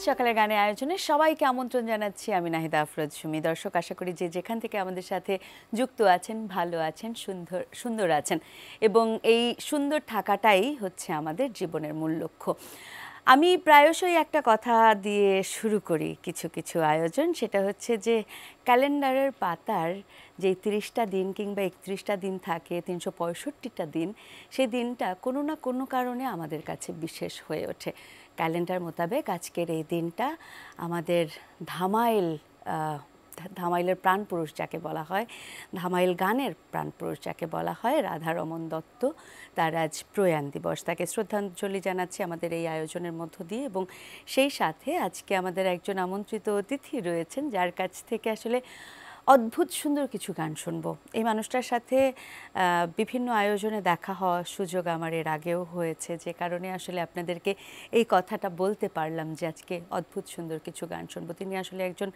সকালের গানে আয়োজনে সবাইকে আমন্ত্রণ জানাচ্ছি আমি নাহিদা আফরোজ সুমি। দর্শক, আশা করি যে যেখান থেকে আমাদের সাথে যুক্ত আছেন ভালো আছেন, সুন্দর আছেন এবং এই সুন্দর থাকাটাই হচ্ছে আমাদের জীবনের মূল লক্ষ্য। আমি প্রায়শই একটা কথা দিয়ে শুরু করি কিছু কিছু আয়োজন, সেটা হচ্ছে যে ক্যালেন্ডারের পাতার যে 30টা দিন কিংবা 31টা দিন থাকে, 365টা দিন, সেই দিনটা কোনো না কোনো কারণে আমাদের কাছে বিশেষ হয়ে ওঠে। ক্যালেন্ডার মোতাবেক আজকের এই দিনটা আমাদের ধামাইলের প্রাণপুরুষ যাকে বলা হয়, ধামাইল গানের প্রাণপুরুষ যাকে বলা হয়, রাধারমন দত্ত, তার আজ প্রয়াণ দিবস। তাকে শ্রদ্ধাঞ্জলি জানাচ্ছি আমাদের এই আয়োজনের মধ্য দিয়ে। এবং সেই সাথে আজকে আমাদের একজন আমন্ত্রিত অতিথি রয়েছেন যার কাছ থেকে আসলে অদ্ভুত সুন্দর কিছু গান শুনবো। এই মানুষটার সাথে বিভিন্ন আয়োজনে দেখা হওয়ার সুযোগ আমার এর আগেও হয়েছে, যে কারণে আসলে আপনাদেরকে এই কথাটা বলতে পারলাম যে আজকে অদ্ভুত সুন্দর কিছু গান শুনবো। তিনি আসলে একজন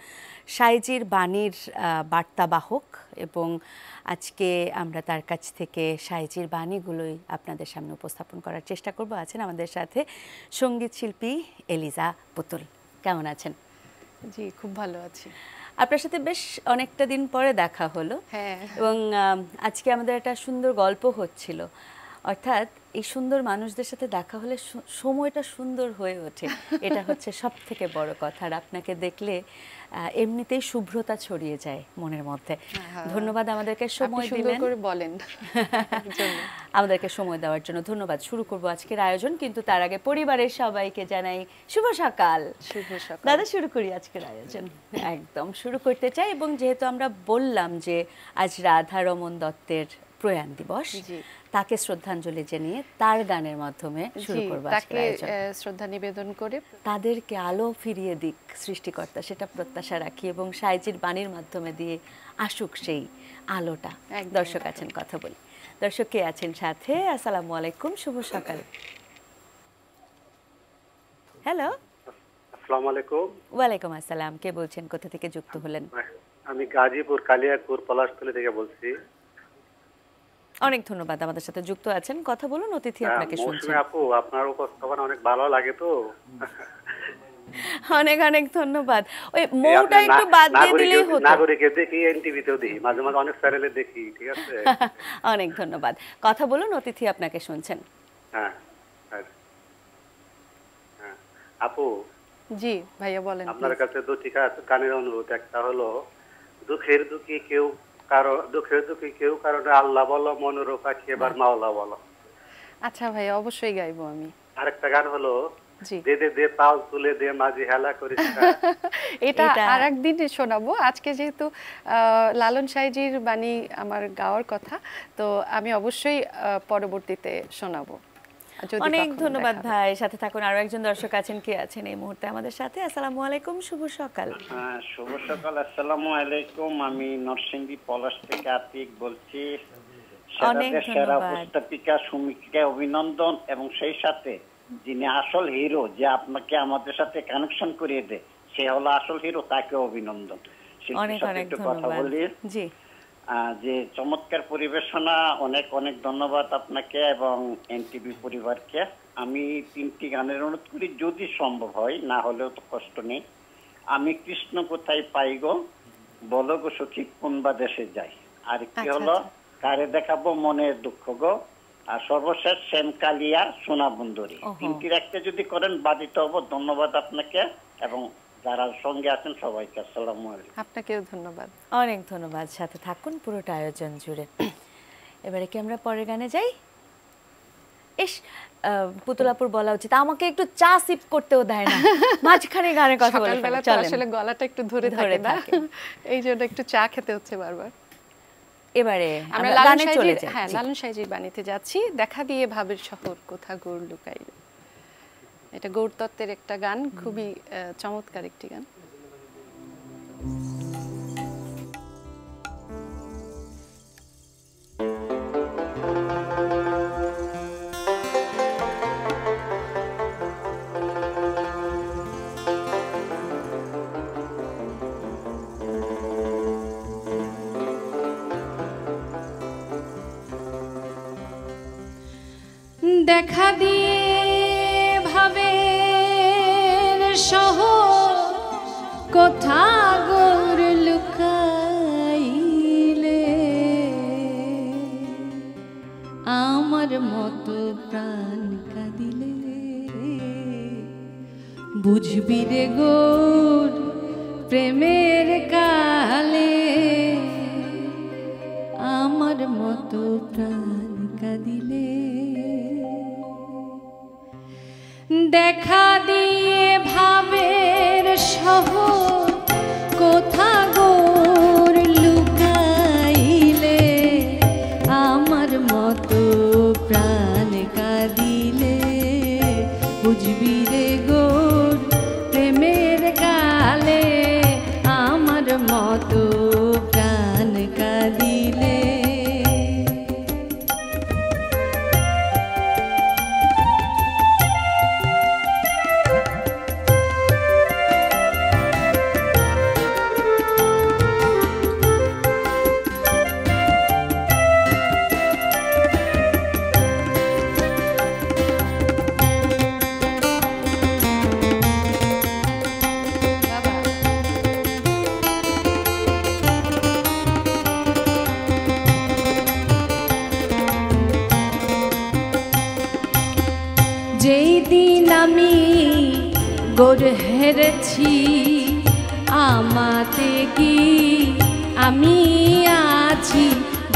সাইজির বাণীর বার্তাবাহক এবং আজকে আমরা তার কাছ থেকে সাইজির বাণীগুলোই আপনাদের সামনে উপস্থাপন করার চেষ্টা করব। আছেন আমাদের সাথে সঙ্গীত শিল্পী এলিজা পুতুল। কেমন আছেন? জি, খুব ভালো আছি। আপনার সাথে বেশ অনেকটা দিন পরে দেখা হলো। হ্যাঁ। এবং আজকে আমাদের একটা সুন্দর গল্প হচ্ছিল, অর্থাৎ এই সুন্দর মানুষদের সাথে দেখা হলে সময়টা সুন্দর হয়ে ওঠে, এটা হচ্ছে সব থেকে বড় কথা। আর আপনাকে দেখলে এমনিতেই শুভ্রতা ছড়িয়ে যায় মনের মধ্যে। ধন্যবাদ আমাদেরকে সময় দিলেন, বলেন আমাদেরকে সময় দেওয়ার জন্য ধন্যবাদ। শুরু করব আজকের আয়োজন, কিন্তু তার আগে পরিবারের সবাইকে জানাই শুভ সকাল। শুভ সকাল। দাদা, শুরু করি আজকের আয়োজন। একদম শুরু করতে চাই, এবং যেহেতু আমরা বললাম যে আজ রাধারমন দত্তের প্রয়াণ দিবস, তাকে শ্রদ্ধাঞ্জলি জানিয়ে তার গানের মাধ্যমে শুরু করব আজকের আয়োজন। শ্রদ্ধা নিবেদন করে তাদেরকে আলো ফিরিয়ে দিক সৃষ্টিকর্তা, সেটা প্রত্যাশা রাখি, এবং সাইজির বাণীর মাধ্যমে দিয়ে আসুক সেই আলোটা। দর্শক আছেন, কথা বলি। দর্শক কে আছেন সাথে? আসসালামু আলাইকুম, শুভ সকাল। হ্যালো, আসসালামু আলাইকুম। ওয়ালাইকুম আসসালাম। কে বলছেন, কোথা থেকে যুক্ত হলেন? আমি গাজীপুর কালিয়াকুর পলাশতলী থেকে বলছি। অনেক ধন্যবাদ আমাদের সাথে যুক্ত আছেন, কথা বলুন। অতিথি আপনাকে শুনছেন। আপু, আপনার উপস্থাপনা অনেক ভালো লাগে তো। অনেক অনেক ধন্যবাদ। ওই মোটা একটু বাদ দিয়ে দিলেই হতো। নাগরিকে দেখি, এনটিভিতেও দেখি, মাঝে মাঝে অনেক চ্যানেলে দেখি, ঠিক আছে। অনেক ধন্যবাদ, কথা বলুন। অতিথি আপনাকে শুনছেন। হ্যাঁ, আপু। জি ভাইয়া, বলেন। আপনার কাছে দুটি গানের অনুরোধ। একটা হলো দুঃখের দুঃখী কেউ কারণে আল্লাহ বলো, মনোরূপ পাখি এবার মাওলা বলো। আচ্ছা ভাইয়া, অবশ্যই গাইবো আমি। আরেকটা গান হলো দে পাল তুলে দে মাঝি হেলা করিস। এটা আরেকদিন শোনাবো। আজকে যেহেতু লালন সাইজির বাণী আমার গাওয়ার কথা, তো আমি অবশ্যই পরবর্তীতে শোনাবো। অনেক ধন্যবাদ ভাই, সাথে থাকুন। আরো একজন দর্শক আছেন, কে আছেন এই মুহূর্তে আমাদের সাথে? আসসালামু আলাইকুম, শুভ সকাল। হ্যাঁ, শুভ সকাল। আসসালামু আলাইকুম। আমি নরসিংদী পলাশ থেকে আতিক বলছি। অনেক ধন্যবাদ। উপস্থাপিকা সুমিকে অভিনন্দন, এবং সেই সাথে যিনি আসল হিরো, যে আপনাকে আমাদের সাথে কানেকশন করিয়ে দেয়, সে হলো আসল হিরো, তাকে অভিনন্দন। অনেক অনেক ধন্যবাদ। জি, যে চমৎকার পরিবেশনা, অনেক অনেক ধন্যবাদ আপনাকে এবং এনটিভি পরিবারকে। আমি 3টি গানের অনুরোধ করি, যদি সম্ভব হয়, না হলেও তো কষ্ট নেই। আমি কৃষ্ণ কোথায় পাই গো, বলো গো সখী কোন বা দেশে যাই। আর কি হলো কারে দেখাবো মনের দুঃখ গো, আর সর্বশেষ শ্যাম কালিয়া সোনা বন্দরী। 3টির একটা যদি করেন বাধিত হবো। ধন্যবাদ আপনাকে এবং যারা সঙ্গে আছেন সবাইকে। আসসালামু আলাইকুম। আপনাকেও ধন্যবাদ। অনেক ধন্যবাদ, সাথে থাকুন পুরোটা আয়োজন জুড়ে। এবারে কি আমরা পরের গানে যাই? ইস, পুতুলাপুর বলা উচিত, আমাকে একটু চা সিপ করতেও দেয় না, মাঝখানে গানের কথা বলে ফেলে। আসলে গলাটা একটু ধরে থাকে না, এই জন্য একটু চা খেতে হচ্ছে বারবার। এবারে আমরা লালন চলে যাই। হ্যাঁ, লালন সাইজির বাণীতে যাচ্ছি। দেখা দিয়ে ভাবের শহর কোথা গৌর লুকাইল। এটা গৌর তত্ত্বের একটা গান, খুবই চমৎকার একটি গান। দেখা দিয়ে ভাবের শহর কোথা গোর লুকাইলে আমার মতো প্রাণ কাঁদিলে বুঝবি রে গোর প্রেমের কালে আমার মতো প্রাণ কাঁদিলে দেখা দিয়ে ভাবের শহর কোথা গোর লুকাইলে আমার মতো প্রাণ কাঁদিলে বুঝবি রে গোর প্রেমের কালে আমার মতো প্রাণ কাঁদিলে যেই দিন আমি গোর হেরেছি আমাতে কি আমি আছি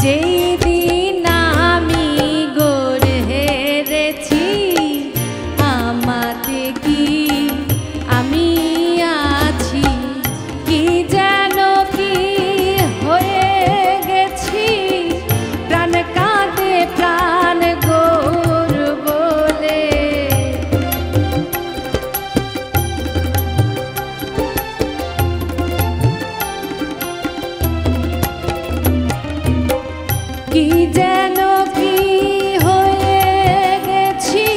যেই দিন আমি গোর হেরেছি আমাতে কি আমি আছি কি যেন কি হয়ে গেছি প্রাণ কাঁদে প্রাণ গোর বলে কি যেন কি হয়ে গেছি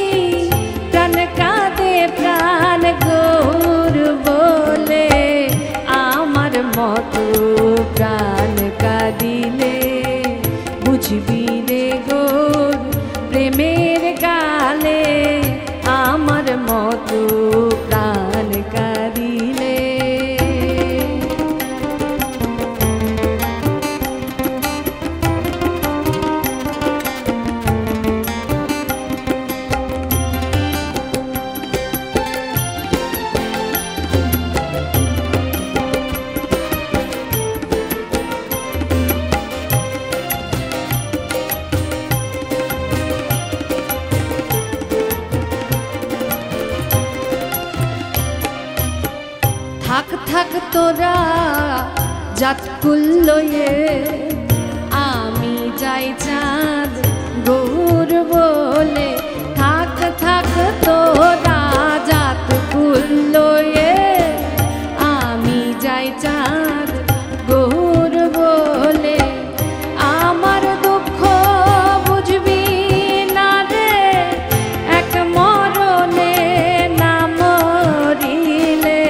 প্রাণ কাঁদে প্রাণ গোর বলে আমার মতো প্রাণ কাঁদিলে বুঝবি রে গোর প্রেমের কালে আমার মতো প্রাণ কাঁদিলে থাক থাক তোরা জাতকুল লয়ে আমি যাই চাঁদ গৌর বলে থাক থাক তোরা জাতকুল লয়ে আমি যাই চাঁদ গৌর বলে আমার দুঃখ বুঝবি না রে এক মরণে না মরিলে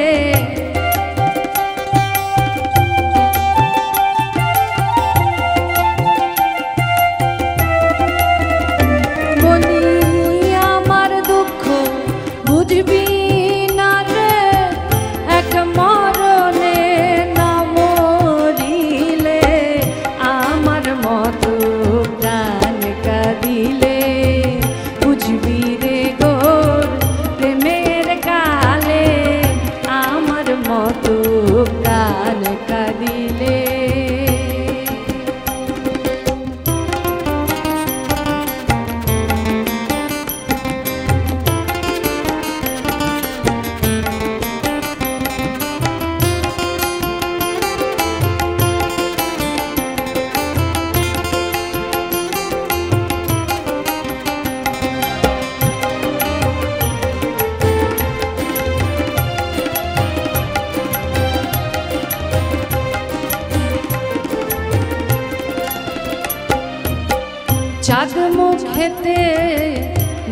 চাঁদ মুখেতে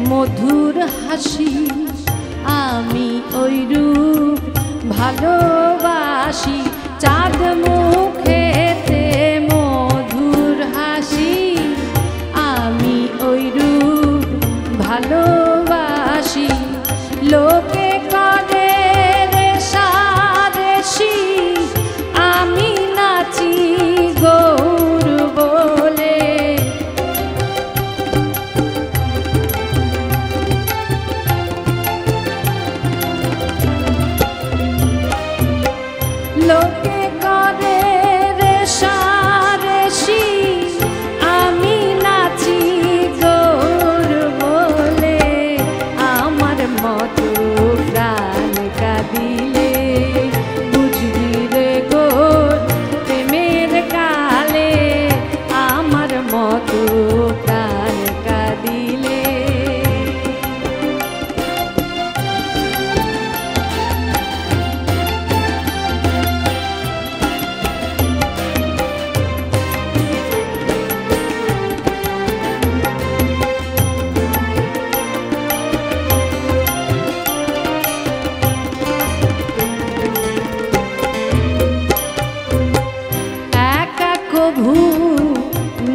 মধুর হাসি আমি ওই রূপ ভালোবাসি চাঁদ মুখেতে মধুর হাসি আমি ওই রূপ ভালোবাসি লোকে করে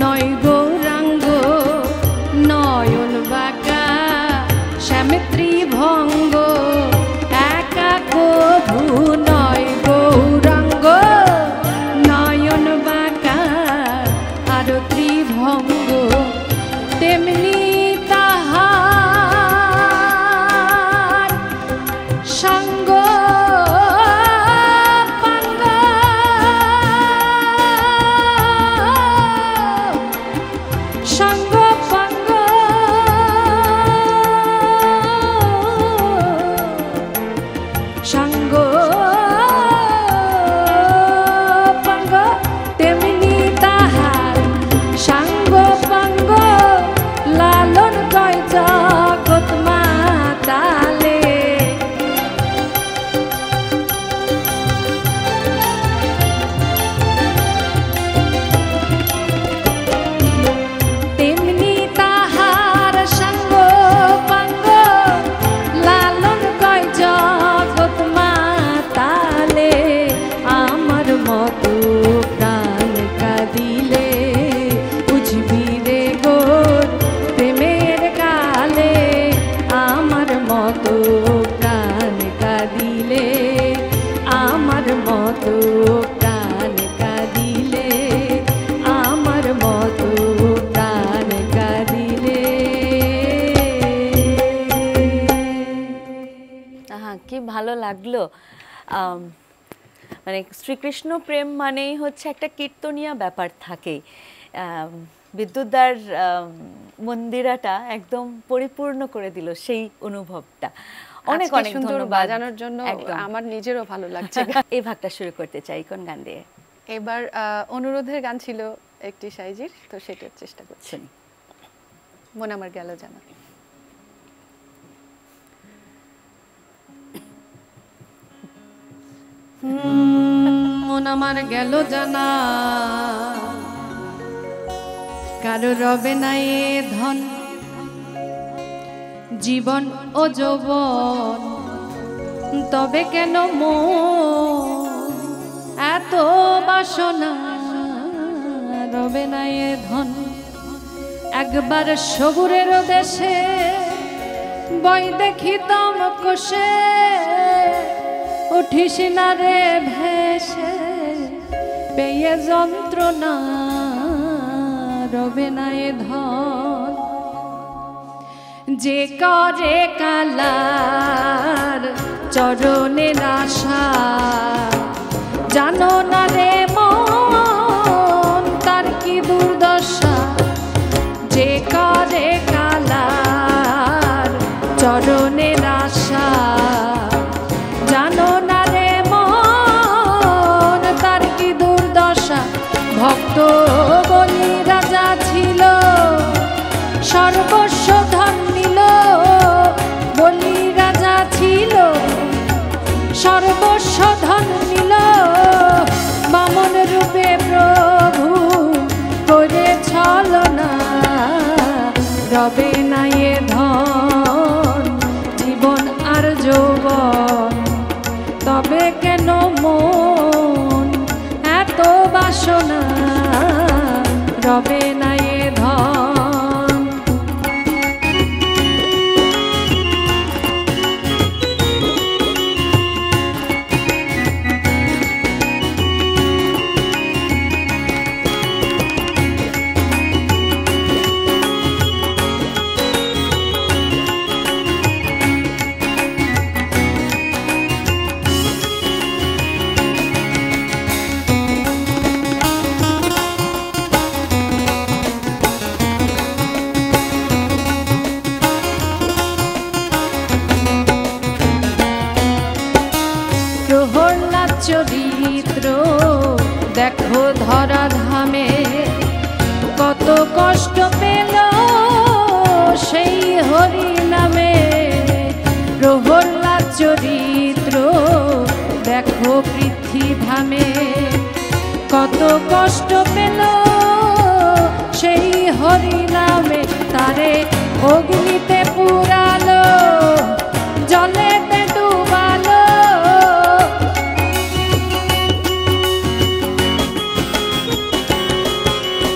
নয় গৌরাঙ্গ নয়ন বাঁকা শ্যামিত্রী ভঙ্গ একা কভু নয় গৌরাঙ্গ নয়ন বাঁকা আর ত্রিভঙ্গ তেমনি তাহার সঙ্গ পাঙ্গ সঙ্গ পাঙ্গ সঙ্গ পাঙ্গ তেমনি তাহার সঙ্গ পাঙ্গ লালন কয় জগৎ মাতালে তেমনি তাহার সঙ্গ পাঙ্গ লালন কয় জগৎ মাতালে আমার মতো প্রাণ কাঁদিলে বুঝবি রে গোর প্রেমের কালে আমার মতো প্রাণ কাঁদিলে আমার মতো প্রাণ কাঁদিলে আমার মতো প্রাণ কাঁদিলে কি ভালো লাগলো। মানে শ্রীকৃষ্ণ প্রেম মানেই হচ্ছে একটা কীর্তনীয় ব্যাপার থাকে। বিদ্যুৎদার মন্দিরাটা একদম পরিপূর্ণ করে দিল সেই অনুভবটা। অনেক অনেক সুন্দর ধন্যবাদ বাজানোর জন্য, আমার নিজেরও ভালো লাগছে। এই ভাগটা শুরু করতে চাই কোন গান দিয়ে? এবার অনুরোধের গান ছিল একটি সাইজির, তো সেটার চেষ্টা করছি। মন আমার গেল জানা। মন আমার গেল জানা কারো রবে না এ ধন জীবন ও যৌবন, তবে কেন মন এত বাসনা রবে না এ ধন। একবার সবুরের দেশে বই দেখিতাম কোষে উঠিস না রে ভেসে পেয়ে যন্ত্রণা রবে না এ ধন। যে করে কালার চরণে আশা জানো না রে মন তার কি দুর্দশা। যে করে কালার চরণে আশা জানো না রে মন তার কি দুর্দশা। ভক্ত বলি রাজা ছিল সর্বস্ব ধন নিল, বলি রাজা ছিল সর্বস্ব ধন নিল। বামন রূপে প্রভু করে ছলনা রবে না এ ধন জীবন আর যৌবন, তবে কেন মন এত বাসনা রবে না এ ধন। চরিত্র দেখো ধরা ধামে কত কষ্ট পেল সেই হরি নামে। প্রহল্লাদ চরিত্র দেখো পৃথ্বী ধামে কত কষ্ট পেল সেই হরি নামে। তারে অগ্নিতে পুরালো জলেতে ডুবালো,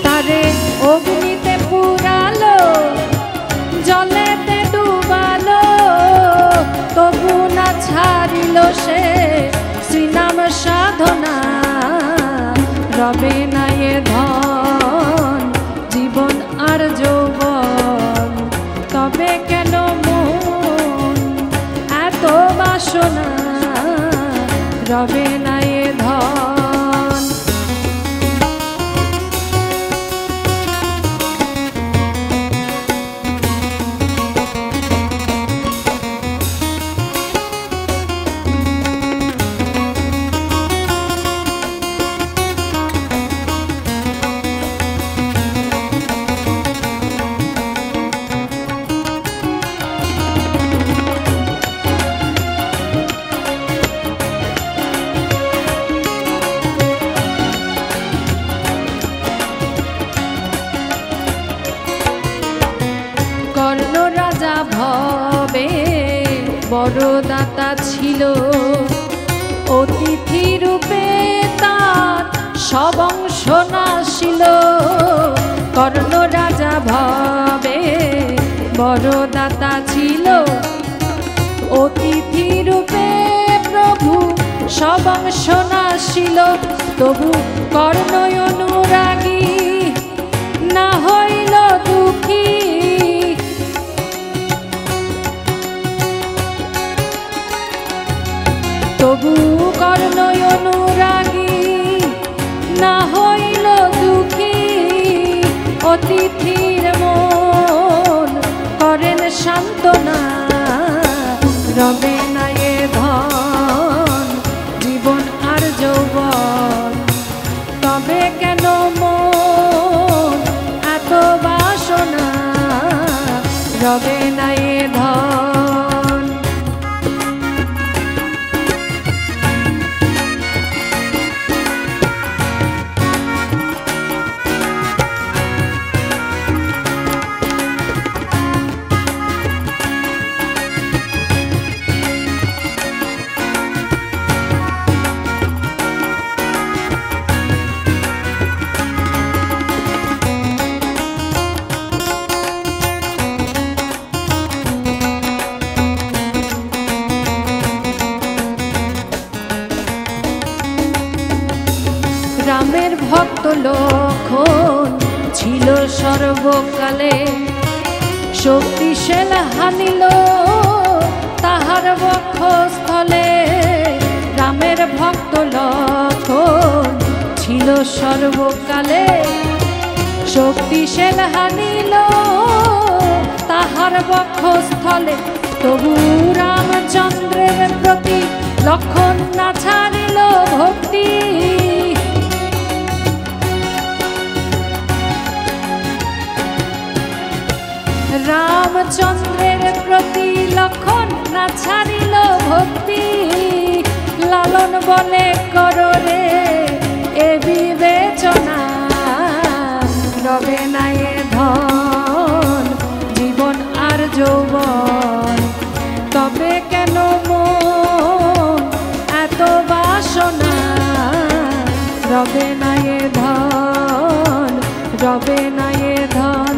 তারে সাধনা রবে না এ ধন জীবন আর যৌবন তবে কেন মন এত বাসনা রবে না এ ধন। কর্ণ রাজা ভবে বড় দাতা ছিল অতিথি রূপে তার সব অংশ নাশিল। কর্ণ রাজা ভবে বড় দাতা ছিল অতিথি রূপে প্রভু সব অংশ নাশিল। তবু কর্ণ অনুরাগী না হইল দুঃখী তবু কর্ণ অনুরাগী না হইল দুঃখী অতিথির মন করেন সান্ত্বনা রবে না এ ধন জীবন আর যৌবন তবে কেন মন এত বাসনা রবে না এ ধন। রামের ভক্ত লক্ষণ ছিল সর্বকালে শক্তিশাল হানিল তাহার বক্ষস্থলে। রামের ভক্ত লক্ষণ ছিল সর্বকালে শক্তিশাল হানিল তাহার বক্ষস্থলে। তবু রামচন্দ্রের প্রতি লক্ষণ না ছাড়িল ভক্তি রামচন্দ্রের প্রতি লক্ষণ না ছাড়িল ভক্তি। লালন বলে করো রে এ বিবেচনা রবে না এ ধন জীবন আর যৌবন তবে কেন মন এত বাসনা রবে না এ ধন রবে না এ ধন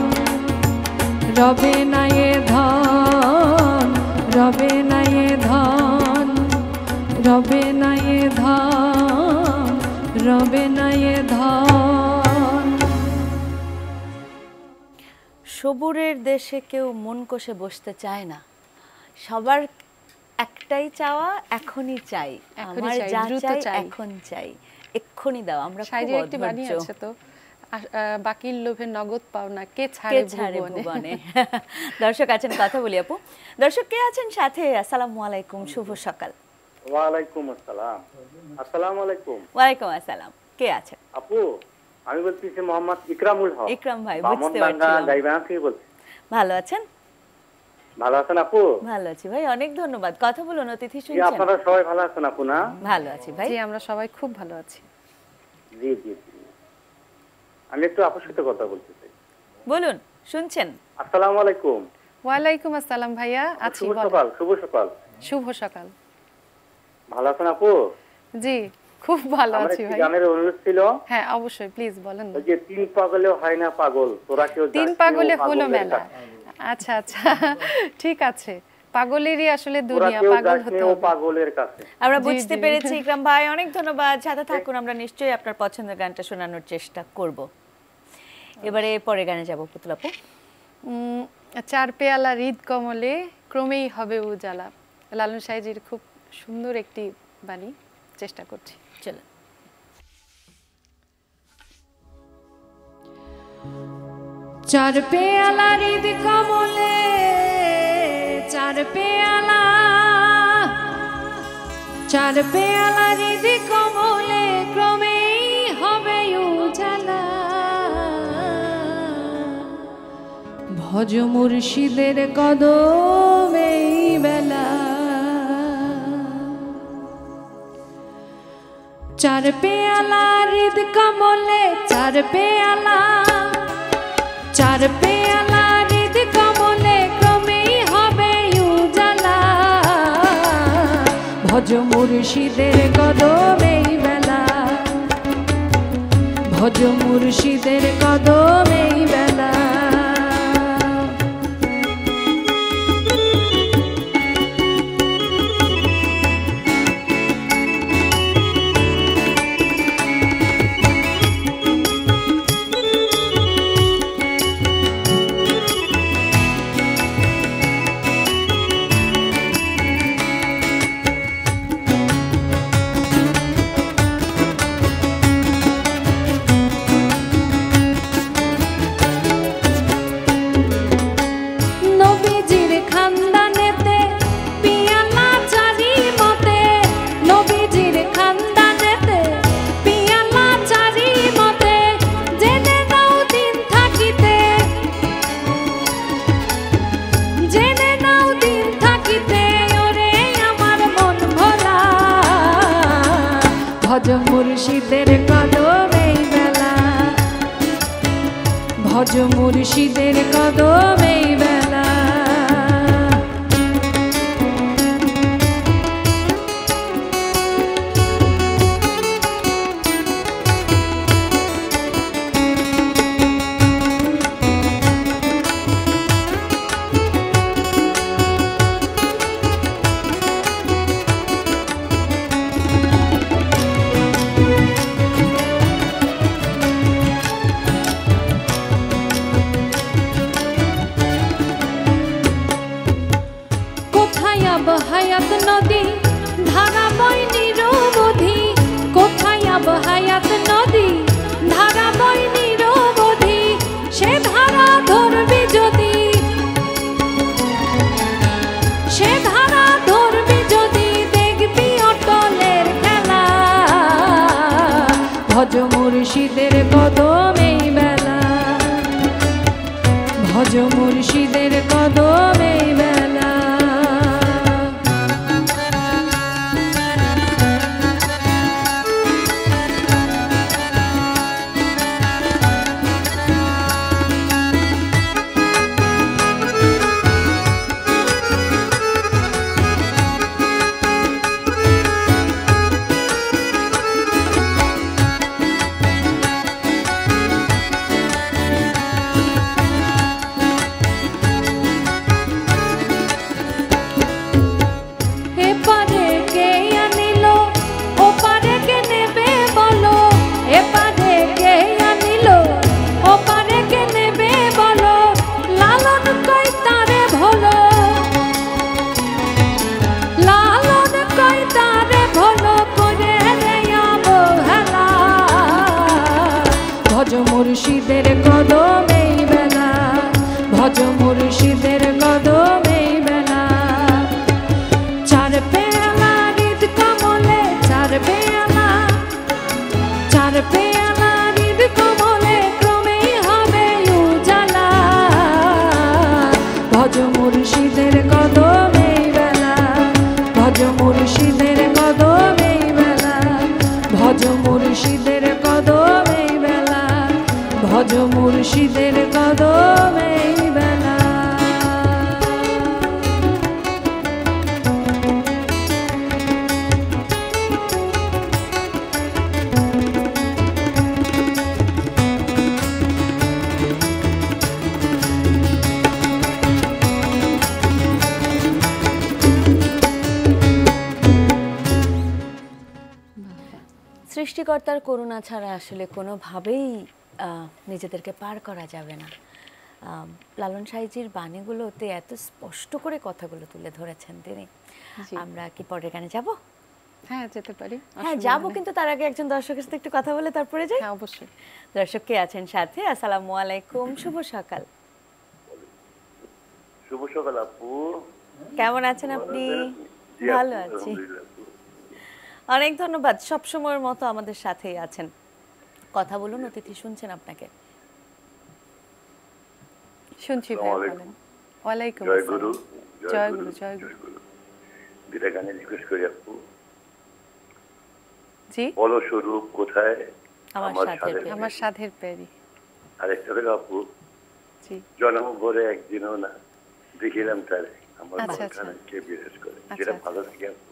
রবে না এ ধন রবে না এ ধন রবে না এ ধন রবে না এ ধন। সবুরের দেশে কেউ মন কষে বসতে চায় না, সবার একটাই চাওয়া এখনই চাই, আমার যা চাই এখন চাই, এক্ষুনি দাও। আমরা খুব অধৈর্য। তো বাকির লোভে নগদ পাওনা কে ছাড়ে ভুবনে। দর্শক আছেন, কথা বলি আপু। দর্শক কে আছেন সাথে? আসসালামু আলাইকুম, শুভ সকাল। ওয়ালাইকুম আসসালাম। আসসালামু আলাইকুম। ওয়ালাইকুম আসসালাম। কে আছেন? আপু আমি বলতেছি মোহাম্মদ ইকরামুল হক। ইকরাম ভাই, বুঝতে পারছি। ভালো আছেন? ভালো আছেন আপু? ভালো আছি ভাই, অনেক ধন্যবাদ। কথা বলুন, অতিথি শুনছেন। আপনারা সবাই ভালো আছেন আপু? না, ভালো আছি ভাই। জি, আমরা সবাই খুব ভালো আছি। জি জি জি, আমি একটু আপুর সাথে কথা বলতে চাই। বলুন, শুনছেন। আসসালামু আলাইকুম। ওয়ালাইকুম আসসালাম ভাইয়া। আছি, শুভ সকাল। শুভ সকাল। শুভ সকাল। ভালো আছেন আপু? জি, খুব ভালো আছি ভাই। আমার গানের অনুরোধ ছিল। হ্যাঁ অবশ্যই, প্লিজ বলেন। ওই যে তিন পাগলে হয় না পাগল, তোরা কেউ তিন পাগলে হলো মেলা। আচ্ছা আচ্ছা, ঠিক আছে, পাগলেরই আসলে দুনিয়া, পাগল হতে হবে পাগলের কাছে। আমরা বুঝতে পেরেছি ইকরাম ভাই, অনেক ধন্যবাদ। সাথে থাকুন, আমরা নিশ্চয়ই আপনার পছন্দের গানটা শোনানোর চেষ্টা করব। এবারে পরে গানে যাব পুতুল আপু। চার পেয়ালা হৃদ কমলে ক্রমেই হবে উজালা, লালন সাইজির খুব সুন্দর একটি বাণী, চেষ্টা করছি। চলো। চার পেয়ালা হৃদ কমলে, চার পেয়ালা, চার পেয়ালা হৃদ কমলে ক্রমেই হবে উজালা, ভজ মুর্শিদের কদমে বেলা। চার পেয়ালা হৃদ কমলে, চার পেয়ালা, চার পেয়ালা হৃদ কমলে ক্রমেই হবে উজালা, ভজ মুর্শিদের কদমে বেলা, ভজ মুর্শিদের কদমে বেলা। ভজ মুর্শিদের কদমে বেলা, ভজ মুর্শিদের কদমে বেলা। হায়াত নদী ধারা বয় নিরবধি, কোথায় হায়াত নদী ধারা বয় নিরবধি, সে ধারা ধরবি যদি, সে ধারা ধরবি যদি, দেখবি অটলের খেলা, ভজ মুর্শিদের কদমে বেলা, ভজ মুর্শিদের কদমে বেলা। মুর্শিদের কদমে বেলা, ভজ মুর্শিদের কদমে বেলা। চার পেয়ালা হৃদ কমলে, চার পেয়ালা, চার পেয়ালা হৃদ কমলে ক্রমেই হবে উজালা, ভজ মুর্শিদের কদমে বেলা, ভজ মুর্শিদের কদমে বেলা, ভজ মুর্শিদের কদমে বেলা, ভজ মুর্শিদের কদমে বেলা। সৃষ্টিকর্তার করুণা ছাড়া আসলে কোনোভাবেই নিজেদেরকে পার করা যাবে না। লালন সাঁইজির বাণীগুলোতে এত স্পষ্ট করে কথাগুলো তুলে ধরেছেন তিনি। আমরা কি পরের গানে যাব? হ্যাঁ, যেতে পারি। হ্যাঁ যাবো, কিন্তু তার আগে একজন দর্শকের সাথে একটু কথা বলে তারপরে যাই। হ্যাঁ অবশ্যই। দর্শক কে আছেন সাথে? আসসালামু আলাইকুম, শুভ সকাল। শুভ সকাল আপু, কেমন আছেন আপনি? ভালো আছি, অনেক ধন্যবাদ। সব সময়ের মতো আমাদের সাথেই আছেন। কথা বলুন, অতিথি শুনছেন আপনাকে। শুনছি ভাই, বলেন। ওয়ালাইকুম জয় গুরু, আসসালাম। জয় গুরু, জয় গুরু। দুটা গানে রিকোয়েস্ট করি আপু। জি, বলো স্বরূপ কোথায় আমার সাধের পেরি। আরেকটা হলো আপু, জি, জন্ম ভরে একদিনও না দেখিলাম তারে আমার আচ্ছা, মনখানা কে বিরাজ করে, আচ্ছা, যেটা আচ্ছা। ভালো থাকে আপু।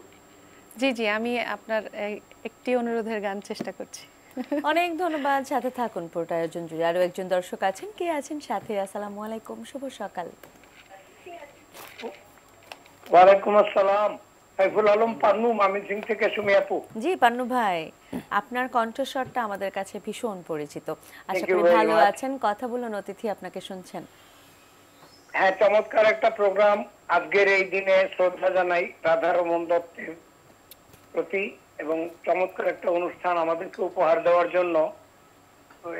জি জি, আমি আপনার একটি অনুরোধের গান চেষ্টা করছি। অনেক ধন্যবাদ, সাথে থাকুন পুরোটা আয়োজন জুড়ে। আরো একজন দর্শক আছেন, কে আছেন সাথে? আসসালামু আলাইকুম, শুভ সকাল। ওয়ালাইকুম আসসালাম, সাইফুল আলম পান্নু, মামি সিং থেকে সুমি আপু। জি পান্নু ভাই, আপনার কণ্ঠস্বরটা আমাদের কাছে ভীষণ পরিচিত। আশা করি ভালো আছেন। কথা বলুন, অতিথি আপনাকে শুনছেন। হ্যাঁ, চমৎকার একটা প্রোগ্রাম। আজকের এই দিনে শ্রদ্ধা জানাই রাধারমন দত্তের প্রতি, এবং চমৎকার একটা অনুষ্ঠান আমাদেরকে উপহার দেওয়ার জন্য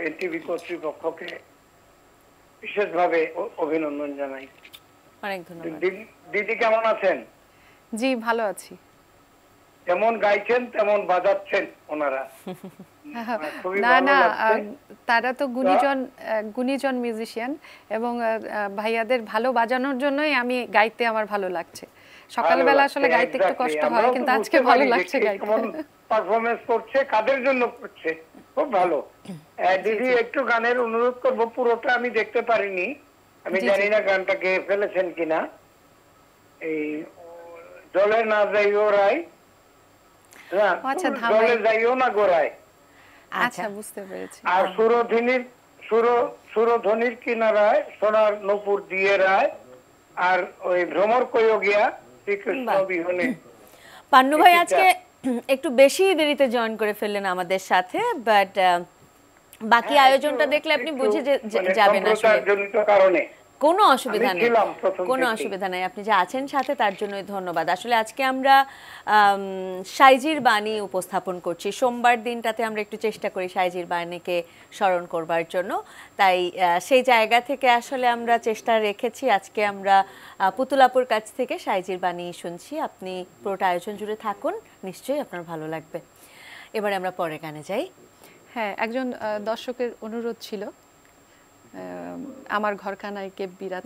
এনটিভি কর্তৃপক্ষকে বিশেষভাবে অভিনন্দন জানাই। অনেক ধন্যবাদ। দিদি কেমন আছেন? জি ভালো আছি। যেমন গাইছেন তেমন বাজাচ্ছেন ওনারা। না না, তারা তো গুণীজন মিউজিশিয়ান, এবং ভাইয়াদের ভালো বাজানোর জন্যই আমি গাইতে আমার ভালো লাগছে। সকালবেলা আসলে গাইতে একটু কষ্ট হয়, কিন্তু আজকে ভালো লাগছে গাইতে। পারফরম্যান্স করছে, কাদের জন্য করছে, খুব ভালো। দিদি একটু গানের অনুরোধ করব, পুরোটা আমি দেখতে পারিনি, আমি জানি না গানটা গেয়ে ফেলেছেন কিনা। এই জলে না যাইও রায়, জলে যাইও না গোড়ায়। আচ্ছা, বুঝতে পেরেছি। আর সুরধ্বনির কিনারায় সোনার নূপুর দিয়ে রায়, আর ওই ভ্রমর কইও গিয়া শ্রীকৃষ্ণ বিহনে। পান্নু ভাই আজকে একটু বেশি দেরিতে জয়েন করে ফেললেন আমাদের সাথে, বাট বাকি আয়োজনটা দেখলে আপনি বুঝে যাবেন আসলে কারণে কোনো অসুবিধা নেই, কোনো অসুবিধা নেই। আপনি যে আছেন সাথে তার জন্যই ধন্যবাদ। আসলে আজকে আমরা সাঁইজির বাণী উপস্থাপন করছি। সোমবার দিনটাতে আমরা একটু চেষ্টা করি সাঁইজির বাণীকে স্মরণ করবার জন্য, তাই সেই জায়গা থেকে আসলে আমরা চেষ্টা রেখেছি। আজকে আমরা পুতুলাপুর কাছ থেকে সাঁইজির বাণী শুনছি। আপনি পুরোটা আয়োজন জুড়ে থাকুন, নিশ্চয়ই আপনার ভালো লাগবে। এবারে আমরা পরে গানে যাই। হ্যাঁ, একজন দর্শকের অনুরোধ ছিল, আমার ঘরখানায় বিরাজ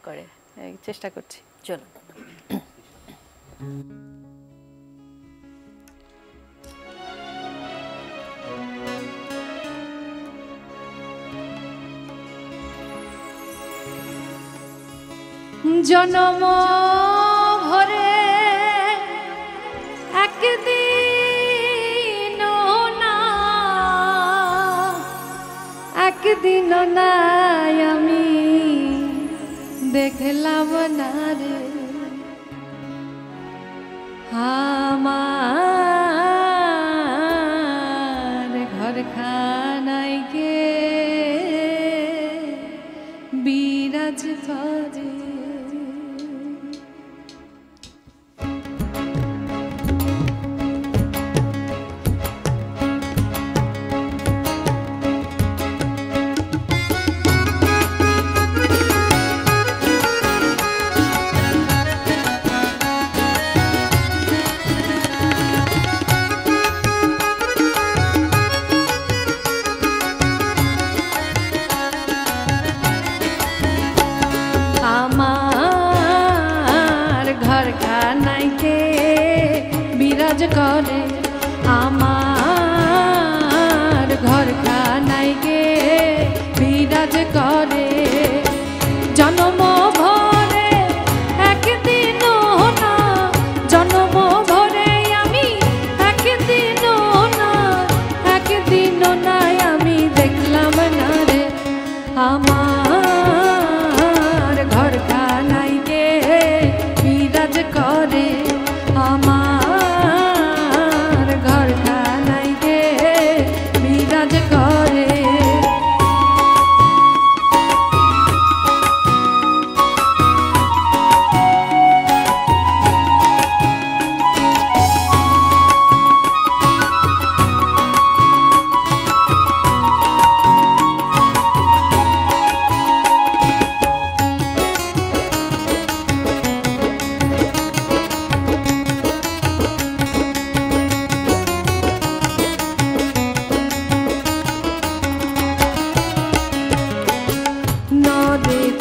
করে, চেষ্টা করছি। চলুন। জনম ভরে একদিন নাই আমি দেখলাম না রে আমার ঘরখানায় কে বিরাজ করে। করে আমার ঘরখানায় কে বিরাজ করে জন্ম ভরে একদিনও না জন্ম ভরে আমি একদিনও নাই আমি দেখলাম না রে আমার ঘরখানায় কে বিরাজ করে আমার ঘরখানায় কে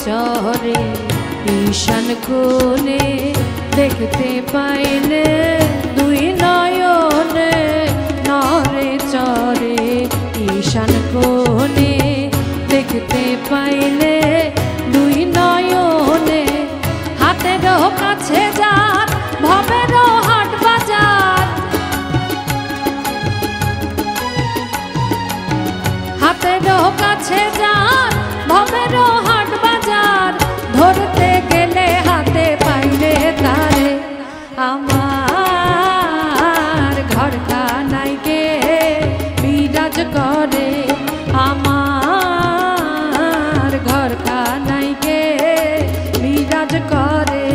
চরে ঈশান কোণে দেখতে পাইলে দুই নয়নে নরে চরে ঈশান কোণে দেখতে পাইলে দুই নয়নে হাতেরও কাছে যার ভবেরও হাট বাজার হাতেরও কাছে যার ভবেরও হাট বাজার ধরতে গেলে হাতে পাইলে তারে আমার ঘর খানাইকে বিরাজ করে আমার ঘর খানাইকে বিরাজ করে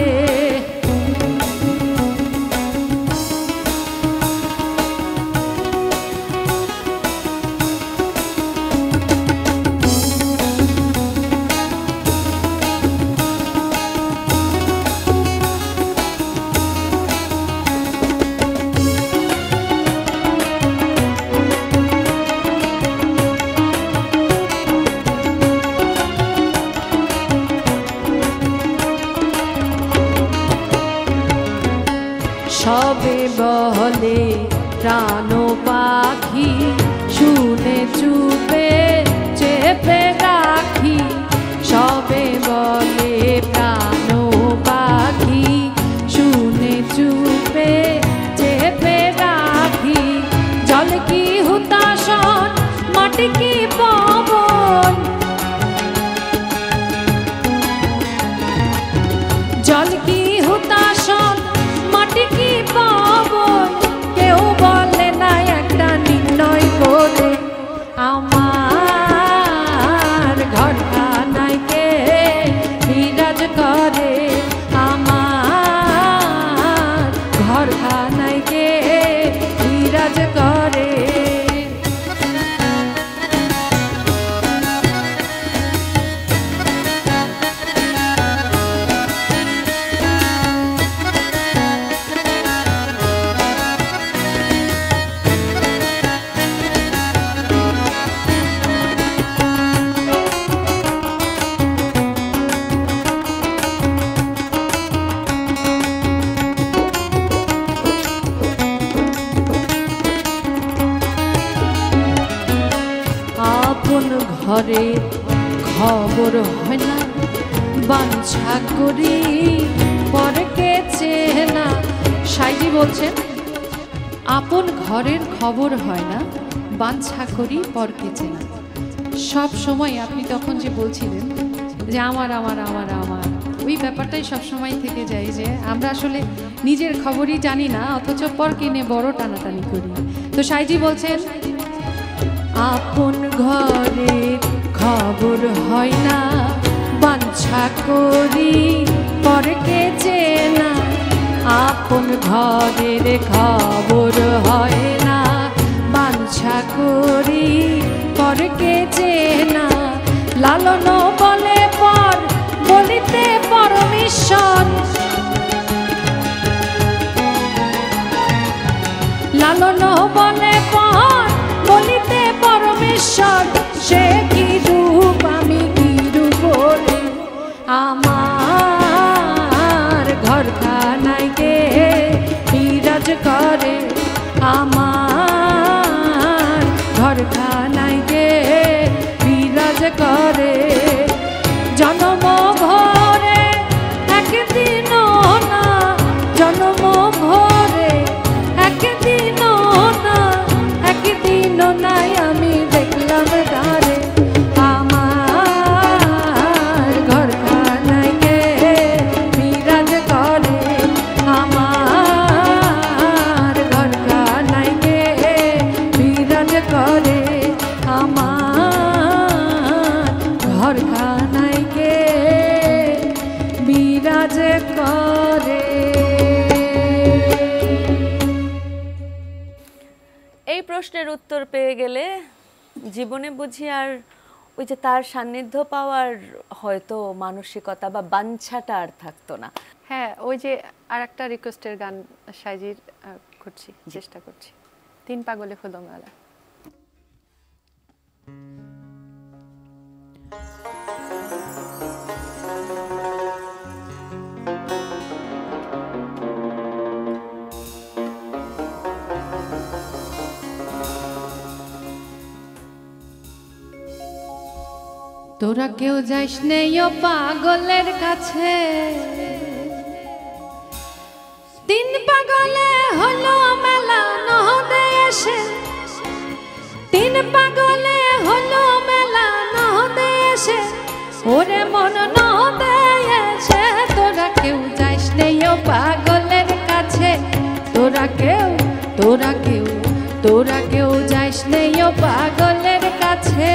সবে বলে প্রাণ পাখি শুনে চুপে চেপে রাখি সবে বলে প্রাণ পাখি শুনে চুপে চেপে রাখি জল কি হুতাশন মাটি কি পবন জল কি হুতাশন মাটি কি পাবন কেউ বলে না একটা নির্ণয় করে আমার ঘর খানাইকে বিরাজ করে আমার ঘর খানাইকে বিরাজ করে আপন ঘরে খবর হয় না বাঞ্ছা করি পরকে চেনা সাইজি বলছেন আপন ঘরের খবর হয় না বাঞ্ছা করি পরকে চেনা সব সময় আপনি তখন যে বলছিলেন যে আমার আমার আমার আমার ওই ব্যাপারটাই সব সময় থেকে যায় যে আমরা আসলে নিজের খবরই জানি না অথচ পরকে নিয়ে বড় টানাটানি করি তো সাইজি বলছেন আপন ঘরের খবর হয় না বাঞ্ছা করি পরকে চেনা আপন ঘরের খবর হয় না বাঞ্ছা করি পরকে চেনা লালন বলে পর বলিতে পরমেশ্বর লালন বলে পর বলিতে পরমেশ্বর সে কি রূপ আমি কি রূপ বলে আমার ঘর খানাইকে বিরাজ করে আমার ঘর খানাইকে বিরাজ করে জন্ম ভরে একদিন না জন্ম ভরে একদিন না একদিন নাই আমি দেখলাম তারে আমার ঘর খানাইকে বিরাজ করে আমার ঘর খানাইকে বিরাজ করে আমার ঘর খানাইকে বিরাজ করে এই প্রশ্নের উত্তর পেয়ে গেলে জীবনে বুঝি আর ওই যে তার সান্নিধ্য পাওয়ার হয়তো মানসিকতা বা বাঞ্ছাটা আর থাকতো না। হ্যাঁ, ওই যে আর একটা রিকোয়েস্টের গান সাইজির করছি, চেষ্টা করছি, 3 পাগলে ফুলমালা। তোরা কেউ যাইস নেই ও পাগলের কাছে, তিন পাগলে হলো মেলা নহদে এসে, তিন পাগলে হলো মেলা নহদে এসে, ওরে মন নহদে এসে। তোরা কেউ যাইস নেই ও পাগলের কাছে, তোরা কেউ যাইস নেই ও পাগলের কাছে।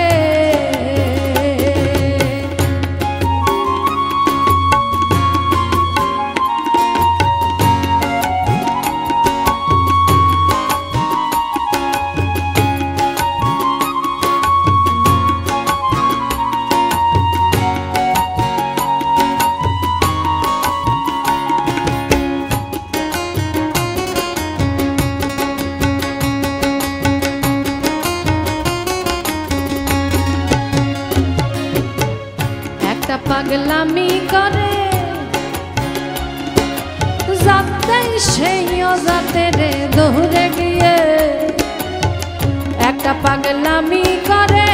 পাগলামি করে যাতে সেই যাতে রে দৌড়ে গিয়ে, একটা পাগলামি করে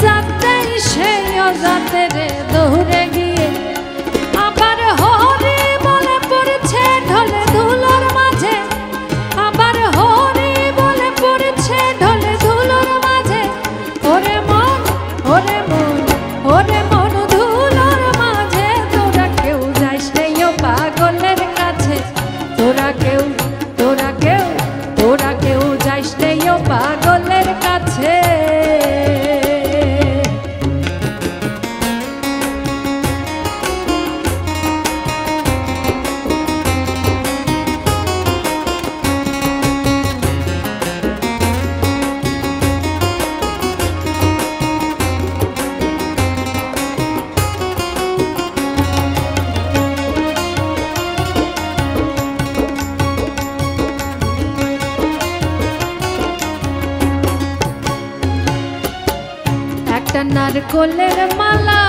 যাতে সেই যাতে রে দৌড়ে গিয়ে, আবার হরি বলে পড়ছে ঢলে ধুলোর মাঝে, আবার হরি বলে পড়ছে ঢলে ধুলোর মাঝে। ওরে মন ওরে মন ওরে মন ধুলোর মাঝে, তোরা কেউ যাইস নেই ও পাগলের কাছে, তোরা কেউ যাইস নেই ও পাগলের কাছে। নারকলের মালা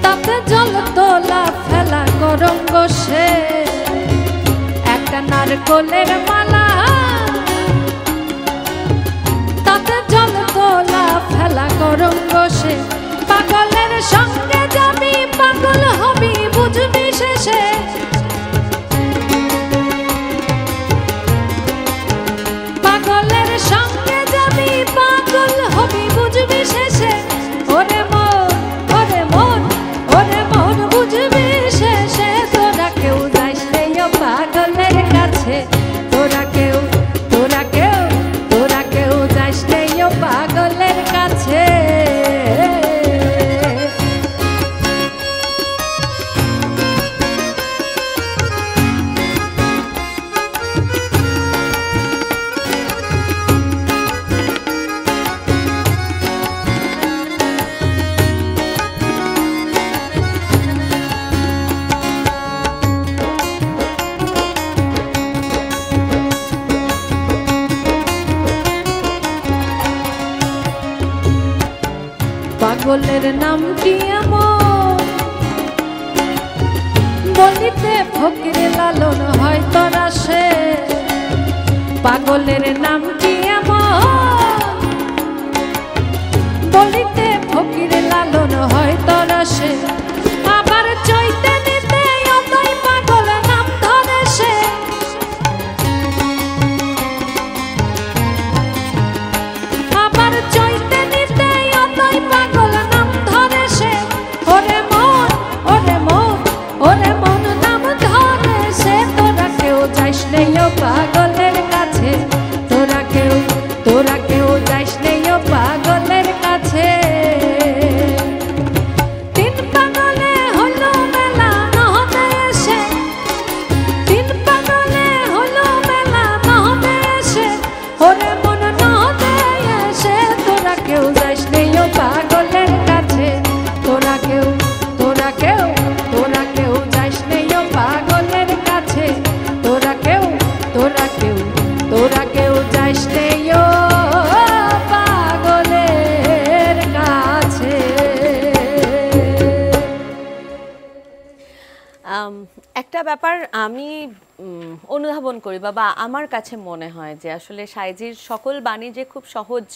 তাতে জল তোলা ফেলা গরম বসে, একটা নারকলের মালা তাতে জল তোলা ফেলা গরম বসে। পাগলের সঙ্গে যাবি পাগল হবি বুঝবি শেষে, পাগলের সঙ্গে যাবি পাগল হবি বুঝবি শেষে। ওরে মন ওরে মন ওরে মন বুঝবি শেষে, তোরা কেউ যাইস নেই ও পাগলের কাছে, তোরা কেউ যাইস নেই ও পাগলের কাছে। পাগলের নামটি এমন বলিতে ফকির লালন হয় তোরা সে, পাগলের নামটি এমন বলিতে ফকির লালন হয় তোরা সে। আবার চৈতে নিতে অতই পাগল নাম ধরে সে, আবার চৈতে নিতে অতই পাগল নাম ধরে সে। ওরে মন ওরে মন ওরে মন নাম ধরে সে, তোরা কেউ যাইস নেই ও পাগলের কাছে, তোরা কেউ একটা ব্যাপার আমি অনুধাবন করি বা আমার কাছে মনে হয় যে আসলে সাইজির সকল বাণী যে খুব সহজ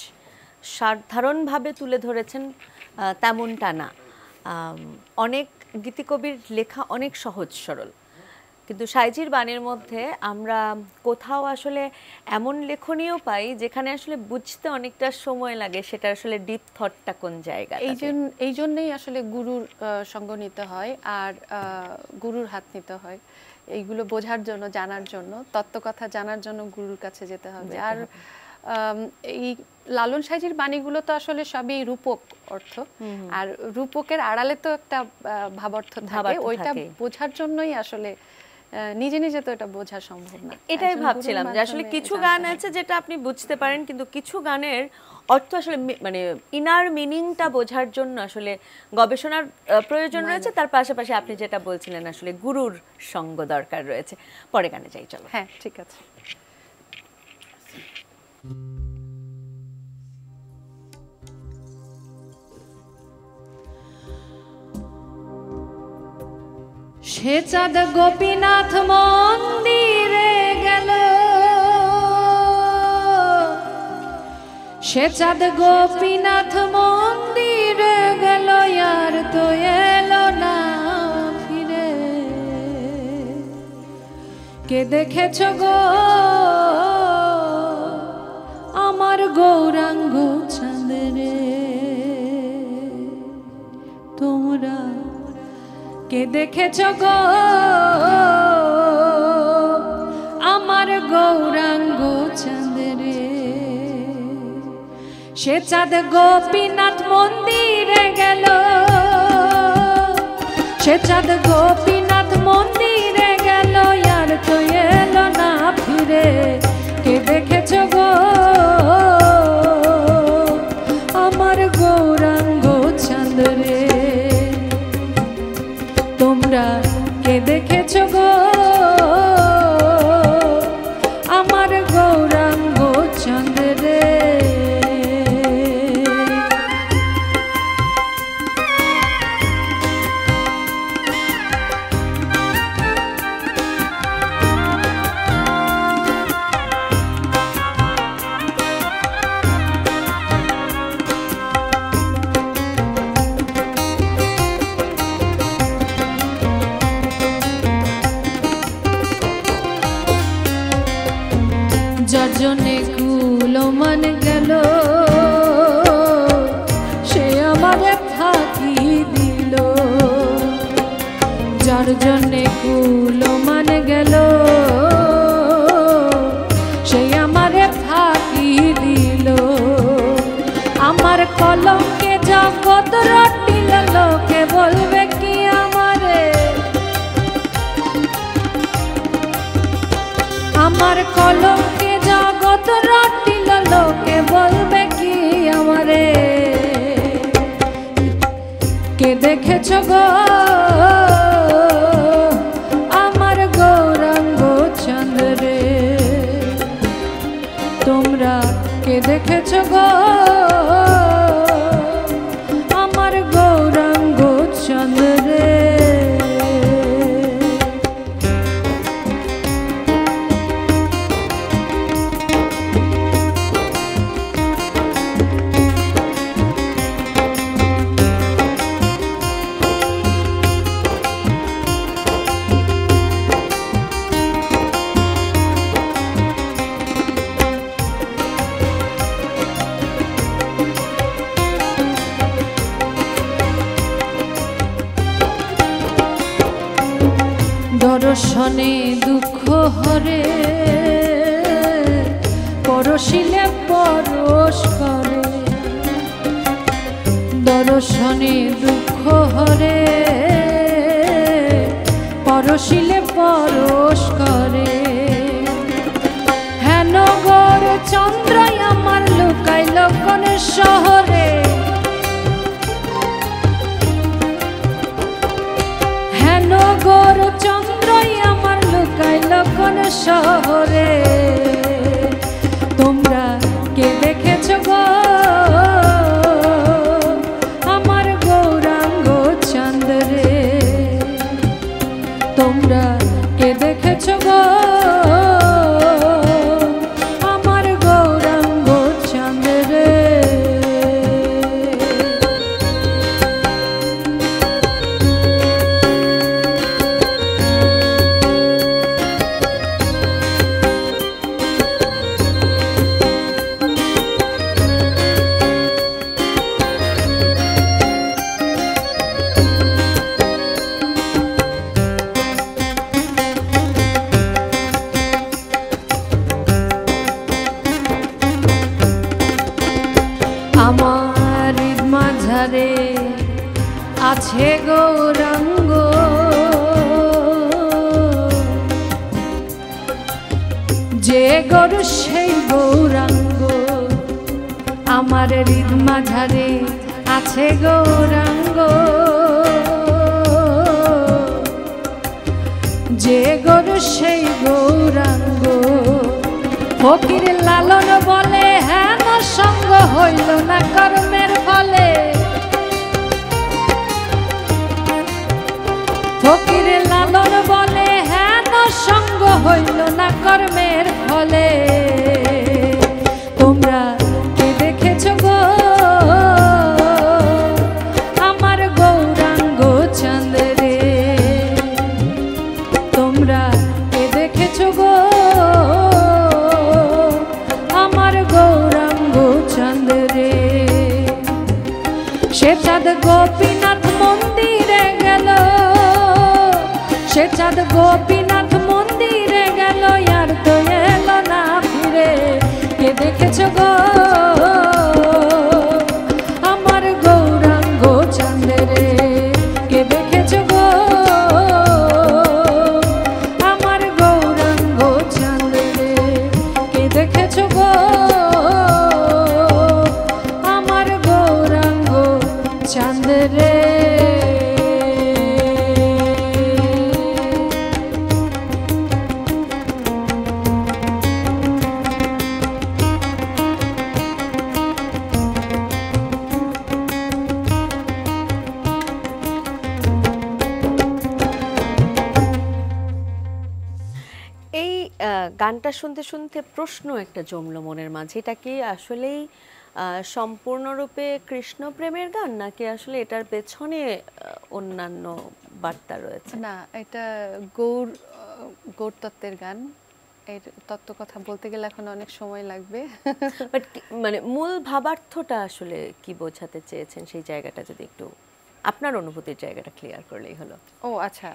সাধারণভাবে তুলে ধরেছেন তেমনটা না। অনেক গীতিকবির লেখা অনেক সহজ সরল, কিন্তু সাইজির বাণীর মধ্যে আমরা কোথাও আসলে এমন লেখনীয় পাই যেখানে আসলে বুঝতে অনেকটা সময় লাগে সেটা আসলে ডিপ থটটা কোন জায়গায়। এই জন্যই আসলে গুরুর সঙ্গ নিতে হয় আর গুরুর হাত নিতে হয় এইগুলো বোঝার জন্য, জানার জন্য, তত্ত্বকথা জানার জন্য গুরুর কাছে যেতে হবে। আর এই লালন সাইজির বাণীগুলো তো আসলে সবই রূপক অর্থ, আর রূপকের আড়ালে তো একটা ভাবার্থ থাকে, ওইটা বোঝার জন্যই আসলে নিজে নিজে তো এটা বোঝা সম্ভব না। এটাই ভাবছিলাম যে আসলে কিছু গান আছে যেটা আপনি বুঝতে পারেন, কিন্তু কিছু গানের অর্থ আসলে মানে ইনার মিনিংটা বোঝার জন্য আসলে গবেষণার প্রয়োজন রয়েছে। তার পাশাপাশি আপনি যেটা বলছিলেন আসলে গুরুর সঙ্গ দরকার রয়েছে। পরে গানে যাই, চলো। হ্যাঁ, ঠিক আছে। সে চাঁদ গোপীনাথ মন্দিরে গেল, সে চাঁদ গোপীনাথ মন্দিরে গেল, আর তো এলো না ফিরে। কে দেখেছ গো আমার গৌরাঙ্গ চাঁদরে, তোমরা কে দেখেছ গো আমার গৌরাঙ্গ চাঁদরে। সে চাঁদ গোপীনাথ মন্দিরে গেল, সে চাঁদ গোপীনাথ মন্দিরে গেল, আর তো এলো না ফিরে। কে দেখেছ গো আমার গৌরাঙ্গ চাঁদরে, তোমরা কে দেখেছ গো আমার গৌরাঙ্গ চাঁদরে। যার জন্যে কুলমান গেল সে আমারে ফাঁকি দিল, যার জন্যে কুলমান গেল সে আমারে ফাঁকি দিল। আমার কলঙ্কে জগৎ রটিল, লোকে বলবে কি আমারে, আমার কলঙ্কে জগৎ রটিল, লোকে বলবে কি আমারে। কে দেখেছ গো আমার গৌরাঙ্গ চাঁদরে, তোমরা কে দেখেছ গো আমার গৌরাঙ্গ চাঁদরে। দর্শনে দুঃখ হরে, পরশিলে পরশ করে। দর্শনে দুঃখ হরে, পরশিলে পরশ করে। হেন গৌর চন্দ্র আমার লুকাইল কোন শহরে, হেন গৌর চন্দ্র আমার লুকাইল কোন শহরে। তোমরা কে দেখেছ গো আমার গৌরাঙ্গ চাঁদরে, তোমরা মাঝারে আছে গৌরাঙ্গ, যে গরু সেই গৌরাঙ্গ, আমার হৃদ মাঝারে আছে গৌরাঙ্গ, যে গরু সেই গৌরাঙ্গ। ফকির লালন বলে হেন সঙ্গ হইল না কর্মের ফলে, ফকির লালন বলে হেন সঙ্গ হইল না কর্মের ফলে। তোমরা কে দেখেছ গো আমার গৌরাঙ্গ চাঁদরে, তোমরা কে দেখেছ গো আমার গৌরাঙ্গ চাঁদরে। সে চাঁদ গোপীনাথ মন্দিরে গেল, সে চাঁদ গোপীনাথ মন্দিরে গেল, আর তো এলো না ফিরে। কে দেখেছ গো আমার গৌরাঙ্গ চাঁদরে, কে দেখেছ গো আমার গৌরাঙ্গ চাঁদরে, কে দেখেছ গো আমার গৌরাঙ্গ চাঁদরে। গানটা শুনতে শুনতে প্রশ্ন একটা জমলো মনের মাঝে, এটা কি আসলেই সম্পূর্ণরূপে কৃষ্ণ প্রেমের গান, নাকি আসলে এটার পেছনে অন্যান্য বার্তা রয়েছে? না, এটা গৌর তত্ত্বের গান। এর তত্ত্ব কথা বলতে গেলে এখন অনেক সময় লাগবে, বাট মানে মূল ভাবার্থটা আসলে কি বোঝাতে চেয়েছেন সেই জায়গাটা যদি একটু আপনার অনুভূতির জায়গাটা ক্লিয়ার করলেই হলো। ও আচ্ছা,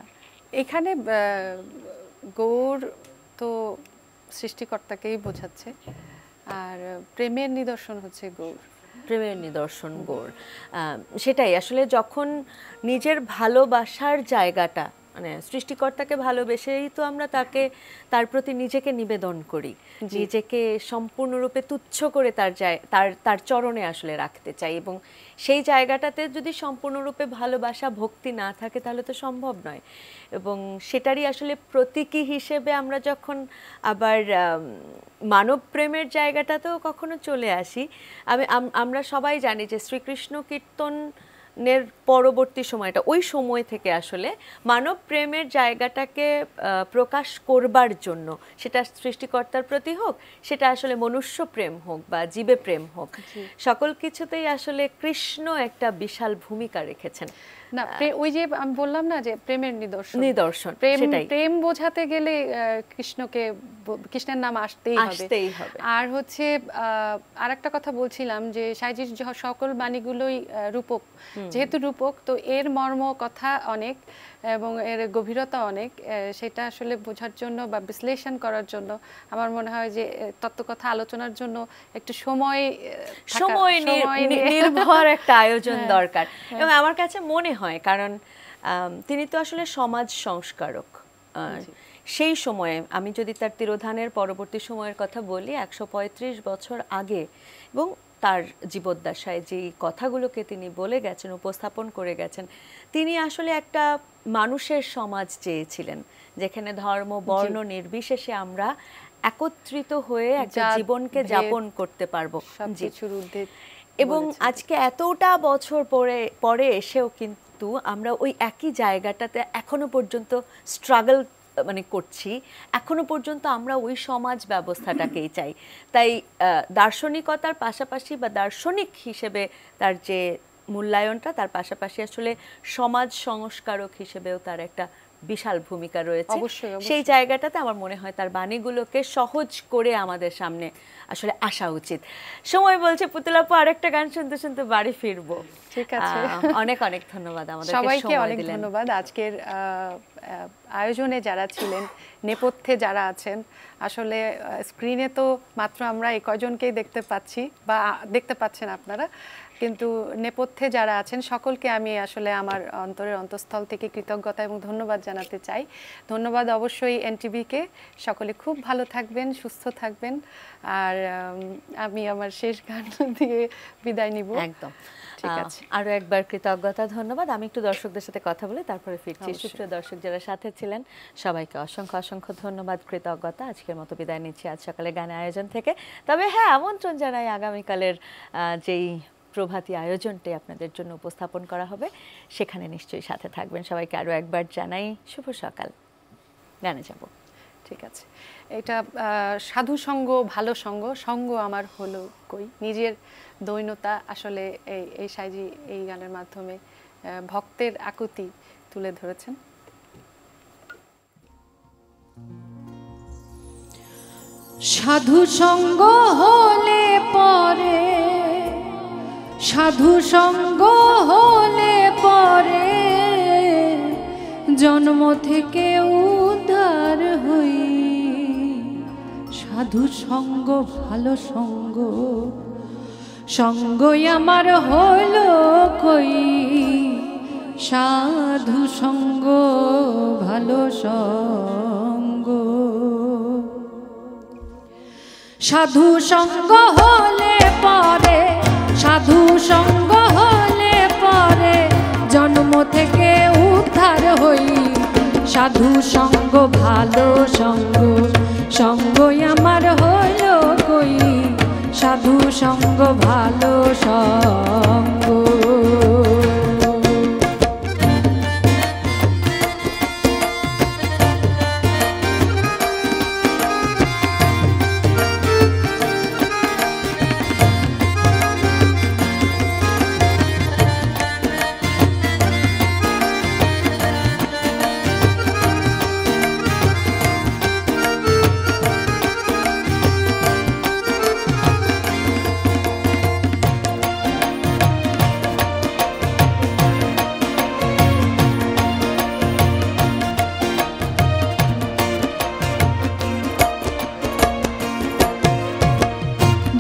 এখানে গৌর তো সৃষ্টিকর্তাকেই বোঝাচ্ছে, আর প্রেমের নিদর্শন হচ্ছে গৌর, প্রেমের নিদর্শন গৌর। সেটাই আসলে যখন নিজের ভালোবাসার জায়গাটা, মানে সৃষ্টিকর্তাকে ভালোবেসেই তো আমরা তাকে, তার প্রতি নিজেকে নিবেদন করি, নিজেকে সম্পূর্ণরূপে তুচ্ছ করে তার চরণে আসলে রাখতে চাই, এবং সেই জায়গাটাতে যদি সম্পূর্ণরূপে ভালোবাসা ভক্তি না থাকে তাহলে তো সম্ভব নয়। এবং সেটারই আসলে প্রতীকী হিসেবে আমরা যখন আবার মানব প্রেমের জায়গাটাতেও কখনো চলে আসি, আমরা সবাই জানি যে শ্রীকৃষ্ণ কীর্তনের পরবর্তী সময়টা, ওই সময় থেকে আসলে মানব প্রেমের জায়গাটাকে প্রকাশ করবার জন্য, সেটা সৃষ্টিকর্তার প্রতি হোক, সেটা আসলে মনুষ্য প্রেম হোক বা জীবে প্রেম হোক, সকল কিছুতেই আসলে কৃষ্ণ একটা বিশাল ভূমিকা রেখেছেন। না, ওই যে আমি বললাম না যে প্রেমের নিদর্শন, প্রেম বোঝাতে গেলে কৃষ্ণের নাম আসতেই হবে। আর হচ্ছে আরেকটা কথা বলছিলাম যে সাইজির সকল বাণীগুলোই রূপক, যেহেতু রূপক তো এর মর্ম কথা অনেক এবং এর গভীরতা অনেক, সেটা আসলে বোঝার জন্য বা বিশ্লেষণ করার জন্য আমার মনে হয় যে তত্ত্বকথা আলোচনার জন্য একটু সময় নির্ভর একটা আয়োজন দরকার। এবং আমার কাছে মনে হয়, কারণ তিনি তো আসলে সমাজ সংস্কারক। সেই সময়ে আমি যদি তার তিরোধানের পরবর্তী সময়ের কথা বলি, 135 বছর আগে, এবং তার জীবদ্দশায় যেই কথাগুলোকে তিনি বলে গেছেন, উপস্থাপন করে গেছেন, তিনি আসলে একটা মানুষের সমাজ চেয়েছিলেন যেখানে ধর্ম বর্ণ নির্বিশেষে আমরা একত্রিত হয়ে একটা জীবনকে যাপন করতে পারবো। এবং আজকে এতটা বছর পরে এসেও কিন্তু আমরা ওই একই জায়গাটাতে এখনো পর্যন্ত স্ট্রাগল করছি, এখনো পর্যন্ত আমরা ওই সমাজ ব্যবস্থাটাকেই চাই। তাই দার্শনিকতার পাশাপাশি বা দার্শনিক হিসেবে তার যে মূল্যায়নটা, তার পাশাপাশি আসলে সমাজ সংস্কারক হিসেবেও তার একটা বিশাল ভূমিকা রয়েছে। সেই জায়গাটাতে আমার মনে হয় তার বাণীগুলোকে সহজ করে আমাদের সামনে আসলে আসা উচিত। সময় বলছে পুতুল আপু আরেকটা গান শুনতে শুনতে বাড়ি ফিরবো। ঠিক আছে, অনেক অনেক ধন্যবাদ আমাদের সবাইকে, অনেক ধন্যবাদ। আজকের আয়োজনে যারা ছিলেন, নেপথ্যে যারা আছেন, আসলে স্ক্রিনে তো মাত্র আমরা এই কয়জনকেই দেখতে পাচ্ছি বা দেখতে পাচ্ছেন আপনারা, কিন্তু নেপথ্যে যারা আছেন সকলকে আমি আসলে আমার অন্তরের অন্তঃস্থল থেকে কৃতজ্ঞতা এবং ধন্যবাদ জানাতে চাই। ধন্যবাদ অবশ্যই এনটিভিকে। সকলে খুব ভালো থাকবেন, সুস্থ থাকবেন। আর আমি আমার শেষ গান দিয়ে বিদায় নিব। একদম ঠিক আছে, আরো একবার কৃতজ্ঞতা, ধন্যবাদ। আমি একটু দর্শকদের সাথে কথা বলে তারপরে ফিরছি। সুপ্রিয় দর্শক যারা সাথে ছিলেন সবাইকে অসংখ্য অসংখ্য ধন্যবাদ, কৃতজ্ঞতা। আজকের মতো বিদায় নিচ্ছি আজ সকালে গানের আয়োজন থেকে। তবে হ্যাঁ, আমন্ত্রণ জানাই আগামীকালের যেই প্রভাতী আয়োজনটি আপনাদের জন্য উপস্থাপন করা হবে, সেখানে নিশ্চয়ই সাথে থাকবেন। সবাইকে আরও একবার জানাই শুভ সকাল। গানে যাব। ঠিক আছে, এটা সাধু সঙ্গ, ভালো সঙ্গ, সঙ্গ আমার হলো কই। নিজের দৈনতা আসলে এই সাইজি এই গানের মাধ্যমে ভক্তের আকুতি তুলে ধরেছেন। সাধু সঙ্গ হলে পরে, সাধু সঙ্গ হলে পরে জন্ম থেকে উদ্ধার হই। সাধু সঙ্গ ভালো সঙ্গ, সঙ্গই আমার হলো কই। সাধু সঙ্গ ভালো সঙ্গ, সাধু সঙ্গ হলে পরে, সাধু সঙ্গ হলে পরে জন্ম থেকে উদ্ধার হই। সাধু সঙ্গ ভালো সঙ্গ, সঙ্গই আমার হলো কই। সাধু সঙ্গ ভালো সঙ্গ।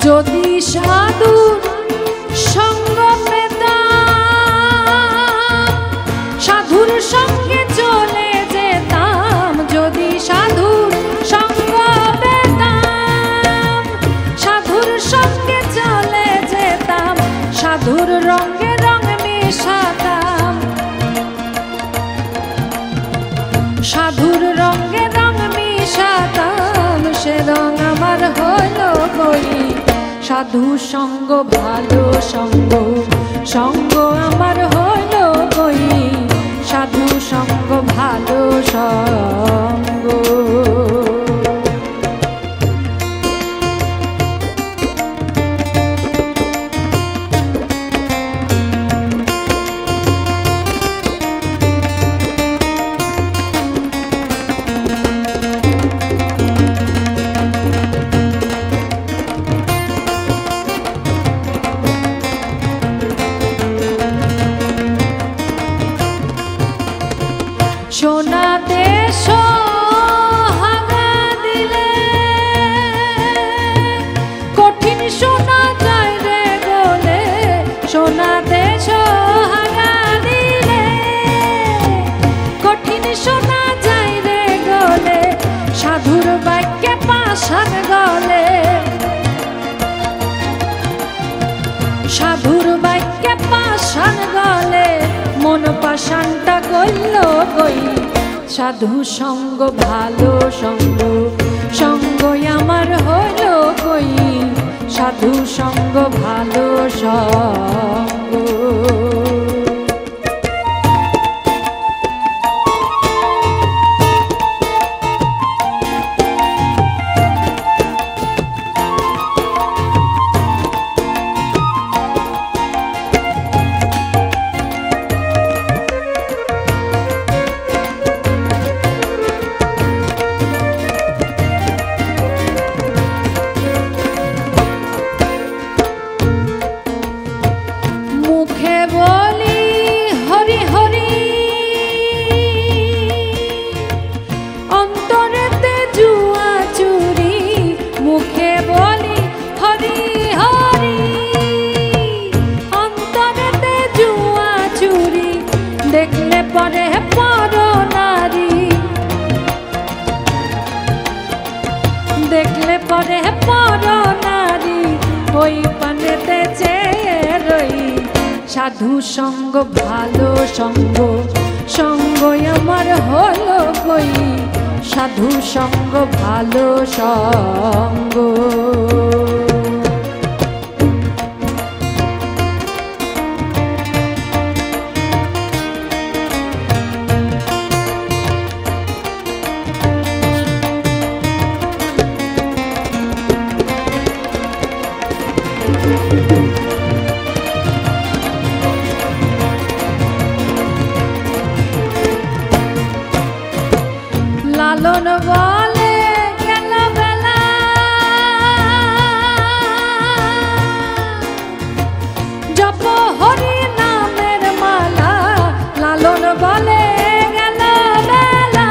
যদি সাধু সঙ্গ পেতাম, সাধুর সঙ্গে চলে যেতাম। যদি সাধুর সঙ্গ পেতাম, সাধুর সঙ্গে চলে যেতাম। সাধুর রঙে রঙ মেশাতাম, সাধুর রঙে রঙ মেশাতাম। সে রঙ আমার হলো কই। সাধু সঙ্গ ভালো সঙ্গ, সঙ্গ আমার হলো কই। সাধু সঙ্গ ভালো সঙ্গ। সোনাতে সোহাগা দিলে কঠিন সোনা যায় রে গলে। সোনাতে সোহাগা দিলে কঠিন সোনা যায় রে গলে। সাধুর বাক্যে পাষাণ গলে, সাধুর বাক্যে পাষাণ গলে। মন পাষাণটা গইল কই। সাধু সঙ্গ ভালো সঙ্গ, সঙ্গই আমার হলো কই। সাধু সঙ্গ ভালো সঙ্গ। মুখে বলি হরি হরি, সাধু সঙ্গ ভালো সঙ্গ, সঙ্গ আমার হলো কই, সাধু সঙ্গ ভালো সঙ্গ। লালন বলে গেল বেলা, জপ হরি নামের মালা। লালন বলে গেল বেলা,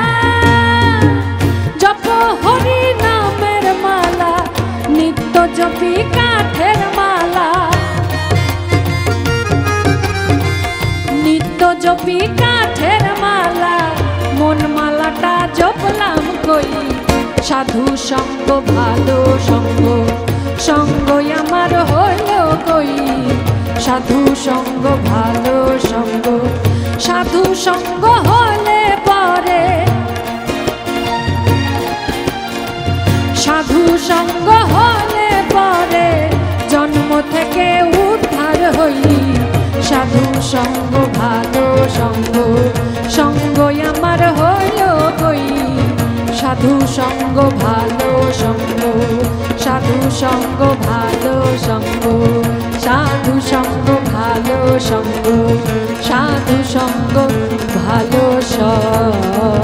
জপ হরি নামের মালা, নিত্য জপি কাঠের মালা, নিত্য জপি কাঠের মালা, মন মালাটা জপলাম কই, সাধু সঙ্গ ভালো সঙ্গ, সঙ্গ আমার হলো কই, সাধু সঙ্গ ভালো সঙ্গ। সাধু সঙ্গ হলে পরে, সাধু সঙ্গ হলে পরে, জন্ম থেকে উদ্ধার হই, সাধু সঙ্গ ভালো সঙ্গ, সঙ্গ আমার হলো কই, সাধু সঙ্গ ভালো সঙ্গ, সাধু সঙ্গ ভালো সঙ্গ, সাধু সঙ্গ ভালো সঙ্গ, সাধু সঙ্গ ভালো সঙ্গ।